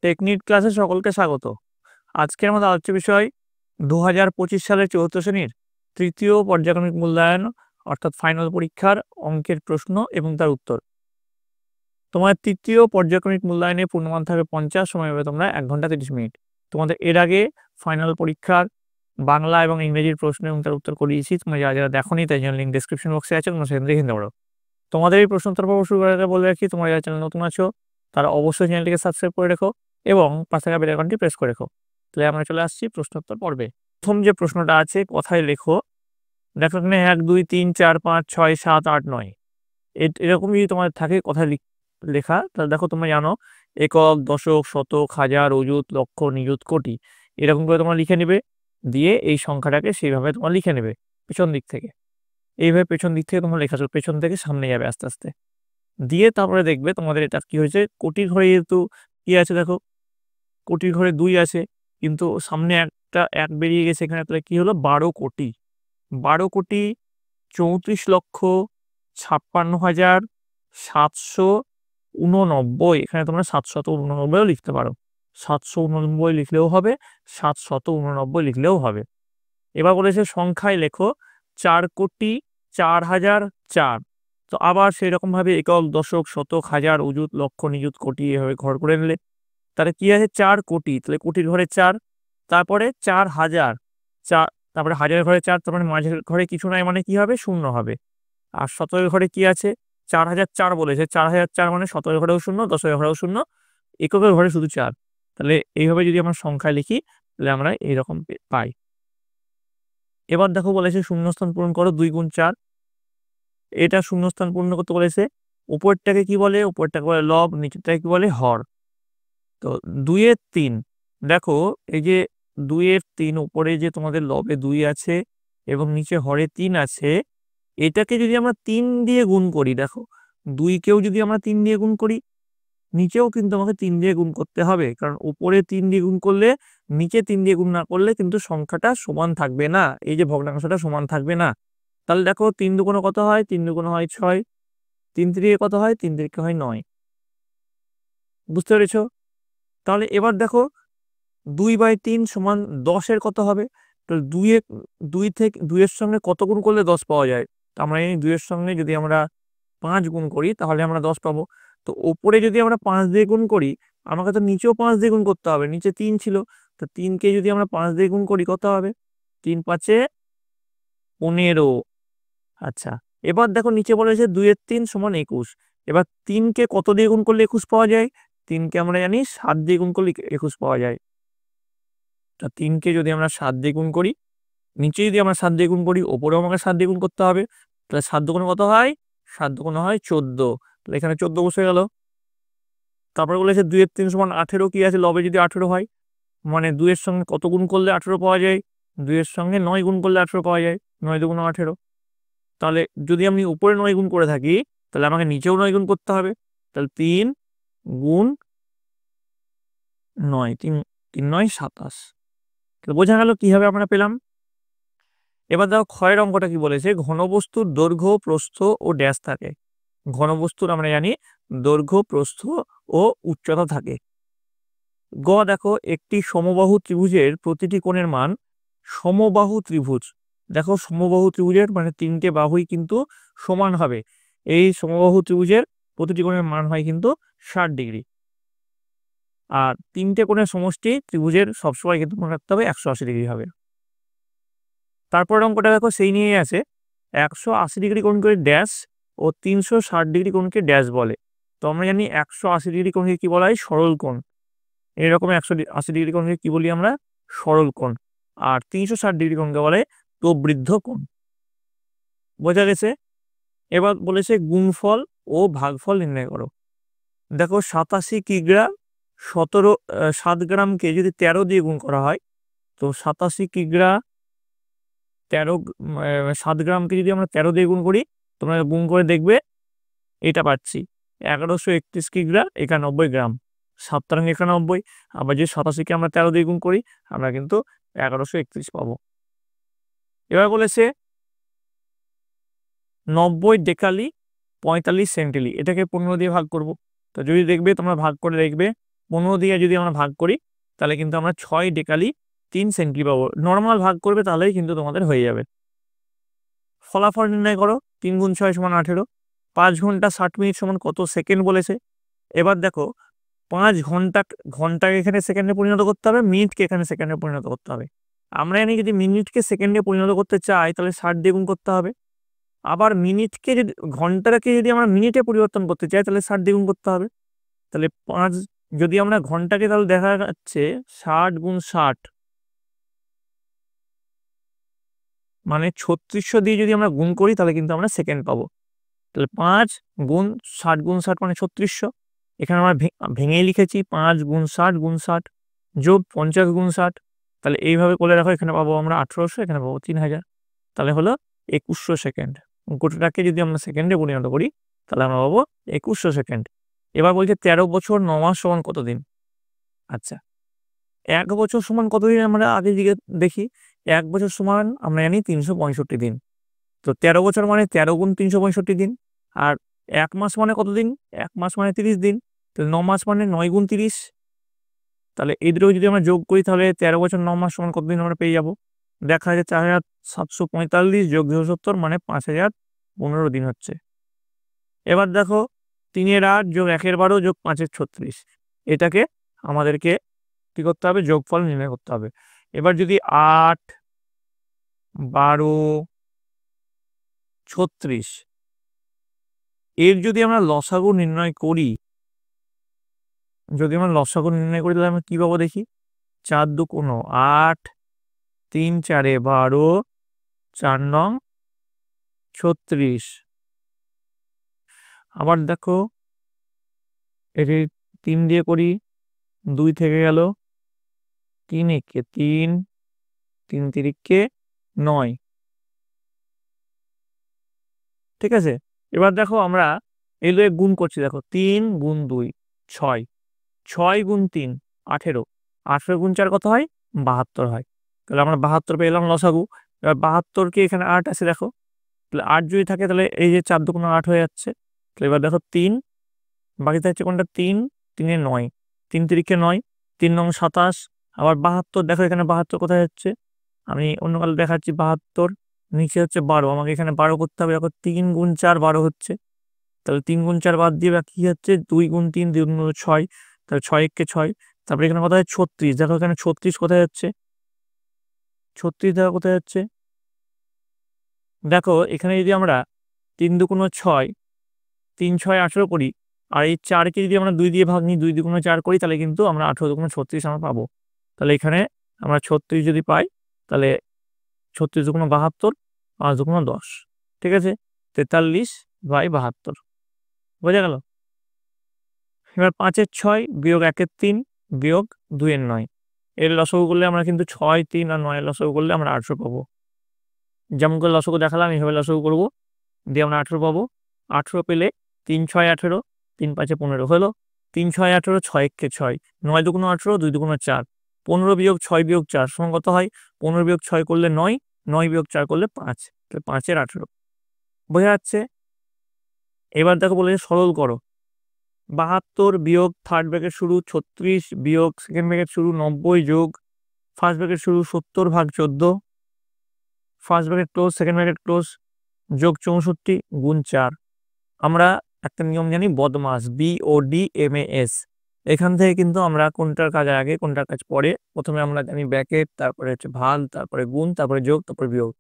Technique ক্লাসে সকলকে স্বাগত। আজকের আমাদের আলোচ্য বিষয় 2025 সালের চতুর্থ শ্রেণীর তৃতীয় পর্যায়ক্রমিক মূল্যায়ন অর্থাৎ ফাইনাল পরীক্ষার অঙ্কের প্রশ্ন এবং তার উত্তর। তোমার তৃতীয় পর্যায়ক্রমিক মূল্যায়নে পূর্ণমান থাকবে 50, সময় হবে তোমরা 1 ঘন্টা 30 মিনিট। তোমাদের এর আগে ফাইনাল পরীক্ষার বাংলা এবং ইংরেজির প্রশ্ন এবং তার উত্তর করিয়েছি। তোমরা যারা যারা দেখোনি তাই জন্য লিঙ্ক ডেসক্রিপশন বক্সে আছে, তোমরা সেখান থেকে কিনতে পারো। তোমাদের এই প্রশ্নোত্তর পর্ব শুরু করার আগে বলে রাখি, তোমরা যারা চ্যানেল নতুন আছো তারা অবশ্যই চ্যানেলটিকে সাবস্ক্রাইব করে রেখো এবং পাশে থাকা বেল আইকনটি প্রেস করে রেখো। তাহলে আমরা চলে আসছি প্রশ্নোত্তর পর্বে। প্রথম যে প্রশ্নটা আছে, কথায় লেখো। দেখো এখানে 1 2 3 4 5 6 7 8 9 এরকম যদি তোমাদের থাকে কথায় লেখা, তাহলে দেখো তোমরা জানো একক, দশক, শতক, হাজার, অযুত, লক্ষ, নিযুত, কোটি এরকম করে তোমরা লিখে নেবে। দিয়ে এই সংখ্যাটাকে সেইভাবে তোমরা লিখে নেবে পেছন দিক থেকে। এইভাবে পেছন দিক থেকে তোমরা লেখা পেছন থেকে সামনে যাবে আস্তে আস্তে। দিয়ে তারপরে দেখবে তোমাদের এটা কি হয়েছে, কোটির ঘরে যেহেতু কি আছে দেখো, কোটির ঘরে 2 আছে, কিন্তু সামনে একটা 1 বেরিয়ে গেছে এখানে, তাহলে কি হলো 12 কোটি। 12 কোটি 34,56,789। এখানে তোমরা 789 লিখতে পারো, 789 লিখলেও হবে, 789 লিখলেও হবে। এবার বলেছে সংখ্যায় লেখো 4,04,004। তো আবার সেই রকম ভাবে একক, দশক, শতক, হাজার, অযুত, লক্ষ, নিযুত, কোটি এভাবে ঘর করে নিলে। তাহলে কি আছে 4 কোটি, তাহলে কোটির ঘরে 4, তারপরে 4,000, তারপরে হাজারের ঘরে 4, তারপরে মাঝের ঘরে কিছু নাই মানে কি হবে, 0 হবে। আর শতকের ঘরে কি আছে 4,004 বলেছে, 4,004 মানে শতকের ঘরেও 0, দশকের ঘরেও 0, এককের ঘরে শুধু 4। তাহলে এইভাবে যদি আমরা সংখ্যায় লিখি তাহলে আমরা এইরকম পাই। এবার দেখো বলেছে শূন্যস্থান পূরণ করো 2 গুণ 4। এটা শূন্যস্থান পূর্ণ করতে বলেছে। উপরটাকে কি বলে, উপরটাকে বলে লব, নিচেরটাকে কি বলে হর। তো 2 এর 3, দেখো এই যে 2 এর 3, উপরে যে তোমাদের লবে 2 আছে এবং নিচে হরে 3 আছে, এটাকে যদি আমরা 3 দিয়ে গুণ করি, দেখো 2কেও যদি আমরা 3 দিয়ে গুণ করি, নিচেও কিন্তু আমাকে 3 দিয়ে গুণ করতে হবে, কারণ উপরে 3 দিয়ে গুণ করলে নিচে 3 দিয়ে গুণ না করলে কিন্তু সংখ্যাটা সমান থাকবে না, এই যে ভগ্নাংশটা সমান থাকবে না। তাহলে দেখো 3 দুগুণ কত হয়, 3 দুগুণ হয় 6, 3 3 কত হয়, 3 3 হয় 9। বুঝতে পেরেছ? তাহলে এবার দেখো 2/3 সমান 10 এর কত হবে, তো 2 এর সঙ্গে কত গুণ করলে 10 পাওয়া যায়। তো আমরা এই 2 এর সঙ্গে যদি আমরা 5 গুণ করি তাহলে আমরা 10 পাবো। তো উপরে যদি আমরা 5 দিয়ে গুণ করি, আমাকে তো নিচেও 5 দিয়ে গুণ করতে হবে, নিচে 3 ছিল, তো 3কে যদি আমরা 5 দিয়ে গুণ করি কত হবে, 3 5 15। আচ্ছা, এবার দেখো নিচে বলেছে 2 এর 3 সমান 21। এবার 3কে কত দিয়ে গুণ করলে 21 পাওয়া যায়, 3কে আমরা জানি 7 দিয়ে গুণ করলে 21 পাওয়া যায়। তা 3কে যদি আমরা 7 দিয়ে গুণ করি, নিচে যদি আমরা 7 দিয়ে গুণ করি, ওপরেও আমাকে 7 দিয়ে গুণ করতে হবে। তাহলে 7 দুগুণে কত হয়, 7 দুগুণে হয় 14। তাহলে এখানে 14 বসে গেল। তারপরে বলেছে 2 এর 3 সমান 18। কি আছে, লবে যদি 18 হয়, মানে 2 এর সঙ্গে কত গুণ করলে 18 পাওয়া যায়, 2 এর সঙ্গে 9 গুণ করলে 18 পাওয়া যায়, 9 দুগুণ 18। তাহলে যদি আমি উপরে 9 গুণ করে থাকি, তাহলে আমাকে নিচেও 9 গুণ করতে হবে। তাহলে 3 গুণ 9, 3 3 9 27। তাহলে বোঝা গেল কিভাবে আমরা পেলাম। এবার দেখো ক্ষয়ের অঙ্কটা কি বলেছে, ঘনবস্তুর দৈর্ঘ্য, প্রস্থ ও ড্যাশ থাকে। ঘনবস্তুর আমরা জানি দৈর্ঘ্য, প্রস্থ ও উচ্চতা থাকে। গ দেখো একটি সমবাহু ত্রিভুজের প্রতিটি কোণের মান, সমবাহু ত্রিভুজ, দেখো সমবাহু ত্রিভুজের মানে 3টে বাহুই কিন্তু সমান হবে। এই সমবাহু ত্রিভুজের প্রতিটি কোণের মান হয় কিন্তু 60 ডিগ্রি। আর 3টে কোণের সমষ্টি ত্রিভুজের সবসময় কিন্তু মনে রাখতে হবে 180 ডিগ্রি হবে। তারপর অঙ্কটা দেখো সেই নিয়েই আছে, 180 degree কোণকে dash O 360 degree কোণকে dash বলে। তো আমরা জানি 180 ডিগ্রি কোণকে কি বলা হয়, সরল কোণ। এরকম 180 ডিগ্রি কোণকে কি বলি আমরা, সরল কোণ। আর 360 ডিগ্রি কোণকে বলে প্রবৃদ্ধ কোণ। বোঝা গেছে? এবার বলেছে গুণফল ও ভাগফল নির্ণয় করো। দেখো 87 কিগ্রা 7 গ্রামকে যদি 13 দিয়ে গুণ করা হয়, তো 87 কিগ্রা 7 গ্রামকে যদি আমরা 13 দিয়ে গুণ করি, তোমরা গুণ করে দেখবে এটা পাচ্ছি 1131 কিগ্রা 91 গ্রাম, 7 91। আবার যদি 87কে আমরা 13 দিয়ে গুণ করি, আমরা কিন্তু 1131 পাবো। এবার বলেছে 90 ডেকালি 45 সেন্টিলি, এটাকে 15 দিয়ে ভাগ করব। তো যদি দেখবে তোমরা ভাগ করে দেখবে 15 দিয়ে যদি আমরা ভাগ করি তাহলে কিন্তু আমরা 6 ডেকালি 3 সেন্টি পাবো। নর্মাল ভাগ করবে তাহলেই কিন্তু তোমাদের হয়ে যাবে। ফলাফল নির্ণয় করো। 3 × 6 = 18। 5 ঘন্টা 60 মিনিট সমান কত সেকেন্ড বলেছে। এবার দেখো 5 ঘন্টাকে এখানে সেকেন্ডে পরিণত করতে হবে, মিনিটকে এখানে সেকেন্ডে পরিণত করতে হবে। আমরা জানি যদি মিনিটকে সেকেন্ডে পরিণত করতে চাই তাহলে 60 দিয়ে গুণ করতে হবে। আবার ঘন্টাকে যদি আমরা মিনিটে পরিবর্তন করতে চাই তাহলে 60 দিয়ে গুণ করতে হবে। তাহলে 5 যদি আমরা ঘন্টাকে তাহলে দেখা যাচ্ছে 60 × 60 মানে 3600 দিয়ে যদি আমরা গুণ করি তাহলে কিন্তু আমরা সেকেন্ড পাবো। তাহলে 5 × 60 × 60 মানে 3600। এখানে আমরা ভেঙেই লিখেছি 5 × 60 × 60 যোগ 50 × 60। তাহলে এইভাবে করে রাখো, এখানে পাবো আমরা 1800, এখানে পাবো 3000। তাহলে হলো 2100 সেকেন্ড। গোটাটাকে যদি আমরা সেকেন্ডে পরিণত করি তাহলে আমরা পাবো 2100 সেকেন্ড। এবার বলছে 13 বছর 9 মাস সমান কতদিন। আচ্ছা, 1 বছর সমান কতদিন আমরা আগে দিকে দেখি। 1 বছর সমান আমরা জানি 365 দিন। তো 13 বছর মানে 13 × 365 দিন। আর 1 মাস মানে কতদিন? 1 মাস মানে 30 দিন। তাহলে 9 মাস মানে 9 × 30। তাহলে এই দুটো যদি আমরা যোগ করি তাহলে 13 বছর 9 মাস সমান কতদিন আমরা পেয়ে যাব। দেখা যায় 4745 যোগ 270 মানে 5015 দিন হচ্ছে। এবার দেখো 3 × 8 যোগ 1 × 12 যোগ 5 × 36। এটাকে আমাদেরকে কি করতে হবে? যোগফল নির্ণয় করতে হবে। এবার যদি 8, 12, 36 এর যদি আমরা লসাগু নির্ণয় করি তাহলে আমরা কি পাবো দেখি। 4 × 2 = 8, 3 × 4 = 12, 4 9 36। আবার দেখো এটি 3 দিয়ে করি, 2 থেকে গেল, 3 × 1 = 3, 3 × 3 = 9। ঠিক আছে। এবার দেখো আমরা এগুলো গুণ করছি। দেখো 3 × 2 6, 6 × 3 18, 18 × 4 কত হয়? 72 হয়। তাহলে আমরা 72 পেলাম লসাগু। এবার 72কে এখানে 8 আছে দেখো, তাহলে 8 যদি থাকে তাহলে এই যে 4 × 2 = 8 হয়ে যাচ্ছে। তাহলে এবার দেখো 3 বাকি থাকছে কোনটা? 3, 3 এ 9, 3 × 3 = 9, 3 9 27। আবার 72 দেখো এখানে 72 কোথায় হচ্ছে, আমি অন্য কালো দেখাচ্ছি। 72 নিচে হচ্ছে 12, আমাকে এখানে 12 করতে হবে। দেখো 3 × 4 12 হচ্ছে। তাহলে 3 × 4 বাদ দিয়ে বাকি হচ্ছে 2 × 3 2 × 6। তাহলে 6 × 1 = 6। তারপরে এখানে কোথায় 36, দেখো এখানে 36 কোথায় হচ্ছে? 36 দেখো কোথায় হচ্ছে। দেখো এখানে যদি আমরা 3 × 2 = 6, 3 6 18 করি, আর এই 4কে যদি আমরা 2 দিয়ে ভাগ নিই, 2 × 2 = 4 করি, তাহলে কিন্তু আমরা 18 × 2 = 36 আমরা পাবো। তাহলে এখানে আমরা 36 যদি পাই তাহলে 36 × 2 = 72, 5 × 2 = 10। ঠিক আছে, 43/72 বোঝা গেল। এবার 5 এর 6 বিয়োগ 1 এর 3 বিয়োগ 2 এর 9 এর লসাগু করলে আমরা কিন্তু 6, 3 আর 9 এর লসাগু করলে আমরা 18 পাবো। যেমন করে লসাগু দেখালাম এইভাবে লসাগু করবো, দিয়ে আমরা 18 পাবো। 18 পেলে 3 6 18, 3 5 15 হলো। 3 6 18, 6 1 6, 9 2 = 18, 2 2 = 4, 15 বিয়োগ 6 বিয়োগ 4 সমান কত হয়? 15 বিয়োগ 6 করলে 9, 9 বিয়োগ 4 করলে 5। তাহলে 5 এর 18 বোঝা যাচ্ছে। এবার দেখো বলেছে সরল করো। 72 বিয়োগ থার্ড ব্র্যাকেট শুরু 36 বিয়োগ সেকেন্ড ব্র্যাকেট শুরু 90 যোগ ফার্স্ট ব্র্যাকেট শুরু 70/14, first bracket close second bracket close যোগ 64 গুণ 4। আমরা একটা নিয়ম জানি বদমাস, BODMAS। এখান থেকে কিন্তু আমরা কোনটার কাজ আগে কোনটার কাজ পরে, প্রথমে আমরা জানি ব্র্যাকেট, তারপরে হচ্ছে ভাগ, তারপরে গুণ, তারপরে যোগ, তারপরে বিয়োগ।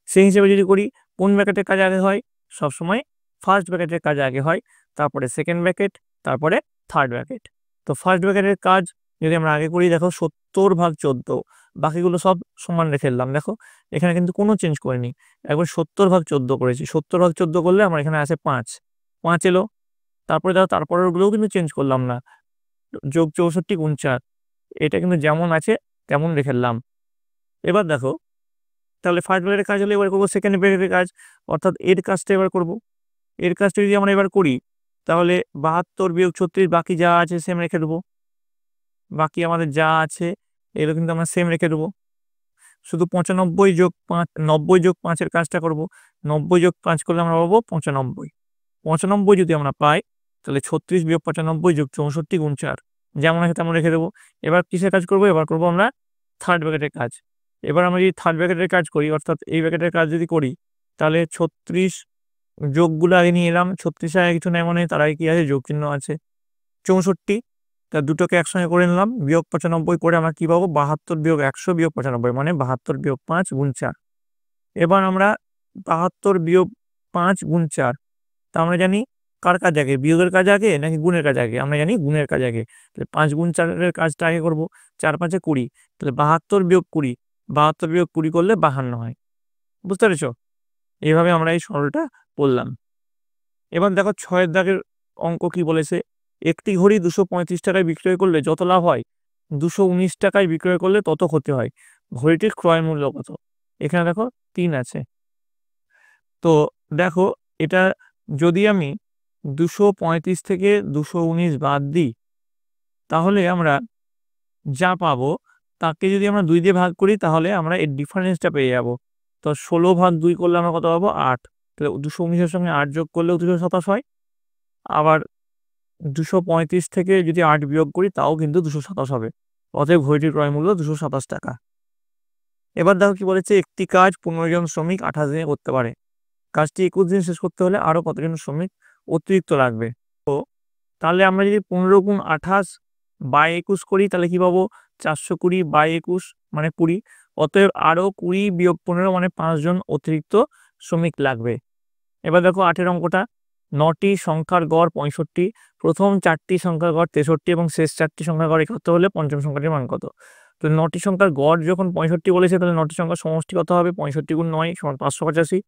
সেই হিসেবে যদি করি কোন ব্র্যাকেটের কাজ আগে হয়? সবসময় ফার্স্ট ব্র্যাকেটের কাজ আগে হয়, তারপরে সেকেন্ড ব্র্যাকেট, তারপরে থার্ড ব্র্যাকেট। তো ফার্স্ট ব্র্যাকেটের কাজ যদি আমরা আগে করি, দেখো 70/14, বাকিগুলো সব সমান রেখে দিলাম। দেখো এখানে কিন্তু কোনো চেঞ্জ করিনি, একবার 70/14 করেছি। 70/14 করলে আমার এখানে আছে 5 এলো। তারপরে দেখো তারপরের গুলোও কিন্তু চেঞ্জ করলাম না, যোগ 64 গুণ 4, এটা কিন্তু যেমন আছে তেমন রেখে দিলাম। এবার দেখো তাহলে ফার্স্ট ব্র্যাকেটের কাজ হলে এবার করবো সেকেন্ড ব্র্যাকেটের কাজ, অর্থাৎ এর কাজটা এবার করব। এর কাজটা যদি আমরা এবার করি তাহলে 72 বিয়োগ 36 বাকি যা আছে সেম রেখে দেবো। বাকি আমাদের যা আছে এগুলো কিন্তু আমরা সেম রেখে দেবো। শুধু 95 যোগ 5, 90 যোগ 5 এর কাজটা করব। 90 যোগ 5 করলে আমরা পাবো 95। 95 যদি আমরা পাই তাহলে 36 বিয়োগ 95 যোগ 64 গুণ 4 যেমন আছে তেমন রেখে দেবো। এবার কিসের কাজ করবো? এবার করবো আমরা থার্ড ব্র্যাকেটের কাজ। এবার আমরা যদি থার্ড ব্র্যাকেটের কাজ করি, অর্থাৎ এই ব্র্যাকেটের কাজ যদি করি, তাহলে 36 যোগগুলো আগে নিয়ে এলাম। 36 আগে কিছু নেই, মানে তার আগে কি আছে? যোগ চিহ্ন আছে। 64, তা দুটোকে একসঙ্গে করে নিলাম, বিয়োগ 95 করে আমরা কি পাবো? 72 বিয়োগ 100 বিয়োগ 95, মানে 72 বিয়োগ 5 গুণ 4। এবার আমরা 72 বিয়োগ 5 গুণ 4, তা আমরা জানি কার কাজ আগে? বিয়োগের কাজ আগে নাকি গুণের কাজ আগে? আমরা জানি গুণের কাজ আগে। তাহলে 5 গুণ 4-এর কাজটা আগে করবো। 4 5 20, তাহলে 72 বিয়োগ 20, 72 বিয়োগ 20 করলে 52 হয়। বুঝতে পেরেছো? এইভাবে আমরা এই সরলটা করলাম। এবার দেখো 6 দাগের অঙ্ক কি বলেছে? একটি ঘড়ি 235 টাকায় বিক্রয় করলে যত লাভ হয়, 219 টাকায় বিক্রয় করলে তত ক্ষতি হয়। ঘড়িটির ক্রয় মূল্য কত? এখানে দেখো 3 আছে। তো দেখো এটা যদি আমি 235 থেকে 219 বাদ দিই, তাহলে আমরা যা পাবো তাকে যদি আমরা 2 দিয়ে ভাগ করি, তাহলে আমরা এর ডিফারেন্সটা পেয়ে যাব। তো 16 ভাগ 2 করলে আমরা কত পাবো? 8। তাহলে 219-এর সঙ্গে 8 যোগ করলেও 227 হয়। আবার 235 থেকে যদি 8 বিয়োগ করি, তাও কিন্তু 227 হবে। অতএব ঘড়িটির ক্রয় মূল্য 227 টাকা। এবার দেখো কি বলেছে? একটি কাজ 15 জন শ্রমিক 28 দিনে করতে পারে। কাজটি 21 দিন শেষ করতে হলে আরো কতজন শ্রমিক অতিরিক্ত লাগবে? তো তাহলে আমরা যদি 15 গুণ 28 বাই 21 করি, তাহলে কি পাবো? 420 বাই 21 মানে 20। অতএব আরো 20 বিয়োগ 15 মানে 5 জন অতিরিক্ত শ্রমিক লাগবে। এবার দেখো 8-এর অঙ্কটা, 9টি সংখ্যার গড় 65, প্রথম 4টি সংখ্যার গড় 63 এবং শেষ 4টি সংখ্যার গড় 71 হলে পঞ্চম সংখ্যাটির মান কত? তো 9টি সংখ্যার গড় যখন 65 বলেছে, তাহলে 9টি সংখ্যার সমষ্টি কত হবে? 65 গুণ 9 সমান 585।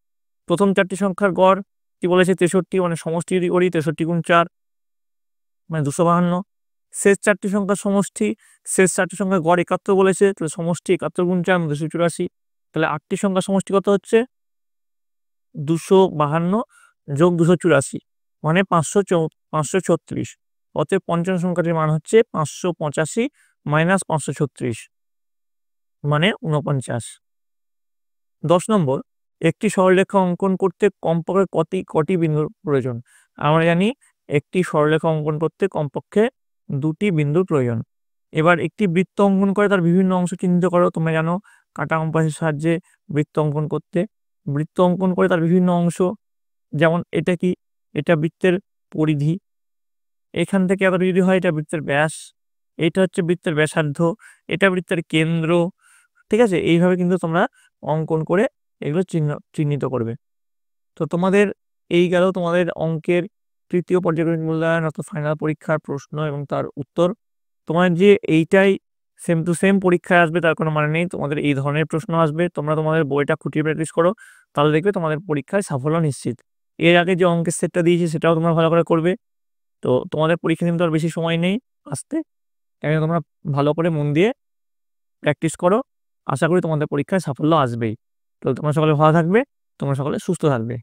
প্রথম 4টি সংখ্যার গড় কি বলেছে? 63, মানে সমষ্টি যদি করি 63 গুণ 4 মানে 252। শেষ 4টি সংখ্যার সমষ্টি, শেষ 4টি সংখ্যার গড় 71 বলেছে, তাহলে সমষ্টি 71 গুণ 4 284। তাহলে 8টি সংখ্যার সমষ্টি কত হচ্ছে? 252 যোগ 284 মানে 536। অতএব পঞ্চম সংখ্যাটির মান হচ্ছে 585 মাইনাস 536 মানে 49। 10 নম্বর, একটি সরলরেখা অঙ্কন করতে কমপক্ষে কটি বিন্দুর প্রয়োজন? আমরা জানি একটি সরলরেখা অঙ্কন করতে কমপক্ষে 2টি বিন্দুর প্রয়োজন। এবার একটি বৃত্ত অঙ্কন করে তার বিভিন্ন অংশ চিহ্নিত করো। তোমরা জানো কাঁটা কম্পাসের সাহায্যে বৃত্ত অঙ্কন করতে। বৃত্ত অঙ্কন করে তার বিভিন্ন অংশ, যেমন এটা কি? এটা বৃত্তের পরিধি, এখান থেকে আবার যদি হয় এটা বৃত্তের ব্যাস, এটা হচ্ছে বৃত্তের ব্যাসার্ধ, এটা বৃত্তের কেন্দ্র। ঠিক আছে? এইভাবে কিন্তু তোমরা অঙ্কন করে এগুলো চিহ্নিত করবে। তো তোমাদের এই গেল তোমাদের অঙ্কের তৃতীয় পর্যায়ক্রমিক মূল্যায়ন অর্থাৎ ফাইনাল পরীক্ষার প্রশ্ন এবং তার উত্তর। তোমার যে এইটাই সেম টু সেম পরীক্ষায় আসবে তার কোনো মানে নেই। তোমাদের এই ধরনের প্রশ্ন আসবে, তোমরা তোমাদের বইটা খুঁটিয়ে প্র্যাকটিস করো, তাহলে দেখবে তোমাদের পরীক্ষায় সাফল্য নিশ্চিত। এর আগে যে অঙ্কের সেটটা দিয়েছি সেটাও তোমরা ভালো করে করবে। তো তোমাদের পরীক্ষা কিন্তু আর বেশি সময় নেই আসতে, এখানে তোমরা ভালো করে মন দিয়ে প্র্যাকটিস করো। আশা করি তোমাদের পরীক্ষায় সাফল্য আসবেই। তো তোমরা সকলে ভালো থাকবে, তোমরা সকলে সুস্থ থাকবে।